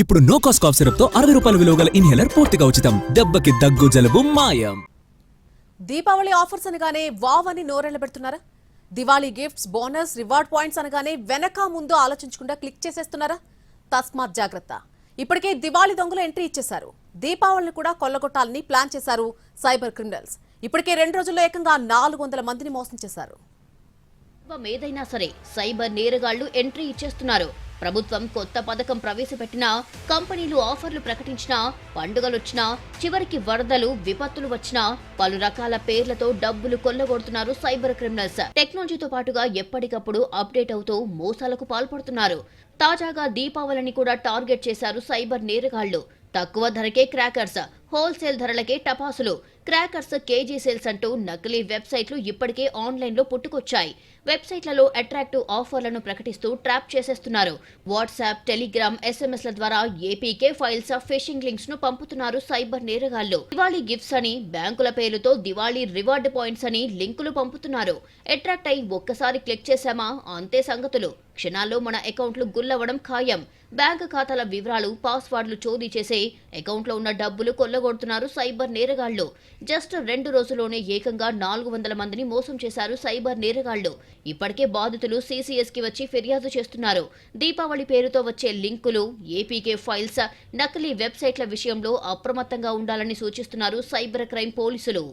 ఇప్పుడు no cost cough syrup తో 60 రూపాయల విలువ గల ఇన్హేలర్ పూర్తిగా ఉచితం. దెబ్బకి దగ్గు జలుబు మాయం. దీపావళి ఆఫర్స్ అనగానే వావ్ అని నోరెళ్ల పెడుతున్నారా? Diwali gifts, bonus, reward points అనగానే వెనక ముందు ఆలోచించకుండా క్లిక్ చేసేస్తున్నారా? తస్మాత్ జాగ్రత్త. ఇప్పటికే దివాళీ దొంగలు ఎంట్రీ ఇచ్చేశారు. దీపావళిని కూడా కొల్లగొట్టాలని ప్లాన్ చేశారు సైబర్ క్రిమినల్స్. ఇప్పటికే 2 రోజుల్లో ఏకంగా 400 మందిని మోసం చేశారు. ఏదైనా సరే సైబర్ నేరగాళ్లు ఎంట్రీ ఇచ్చేస్తున్నారు. ప్రభుత్వం కొత్త పథకం ప్రవేశపెట్టినా, కంపెనీలు ఆఫర్లు ప్రకటించినా, పండుగలొచ్చినా, చివరికి వరదలు, విపత్తులు వచ్చినా పలు రకాల పేర్లతో డబ్బులు కొల్లగొడుతున్నారు సైబర్ క్రిమినల్స్. టెక్నాలజీతో పాటుగా ఎప్పటికప్పుడు అప్డేట్ అవుతూ మోసాలకు పాల్పడుతున్నారు. తాజాగా దీపావళిని కూడా టార్గెట్ చేశారు సైబర్ నేరగాళ్లు. తక్కువ ధరకే క్రాకర్స్, హోల్సేల్ ధరలకే టపాసులు, క్రాకర్స్ కేజీ సేల్స్ అంటూ నకిలీ వెబ్సైట్లు ఇప్పటికే ఆన్లైన్లో పుట్టుకొచ్చాయి. వెబ్సైట్లలో అట్రాక్టివ్ ఆఫర్లను ప్రకటిస్తూ ట్రాప్ చేసేస్తున్నారు. వాట్సాప్, టెలిగ్రామ్, ఎస్ఎంఎస్ల ద్వారా ఏపీకే ఫైల్స్, ఫిషింగ్ లింక్స్ ను పంపుతున్నారు సైబర్ నేరగాళ్లు. దివాళీ గిఫ్ట్స్ అని, బ్యాంకుల పేరుతో దివాళీ రివార్డ్ పాయింట్స్ అని లింకులు పంపుతున్నారు. అట్రాక్ట్ అయి ఒక్కసారి క్లిక్ చేశామా అంతే సంగతులు. క్షణాల్లో మన అకౌంట్లు గుల్లవడం ఖాయం. బ్యాంకు ఖాతాల వివరాలు, పాస్వర్డ్లు చోరీ చేసే అకౌంట్లో ఉన్న డబ్బులు కొల్లగొడుతున్నారు సైబర్ నేరగాళ్లు. జస్ట్ 2 రోజుల్లోనే ఏకంగా 400 మందిని మోసం చేశారు సైబర్ నేరగాళ్లు. ఇప్పటికే బాధితులు CCS కి వచ్చి ఫిర్యాదు చేస్తున్నారు. దీపావళి పేరుతో వచ్చే లింకులు, ఏపీకే ఫైల్స్, నకిలీ వెబ్సైట్ల విషయంలో అప్రమత్తంగా ఉండాలని సూచిస్తున్నారు సైబర్ క్రైమ్ పోలీసులు.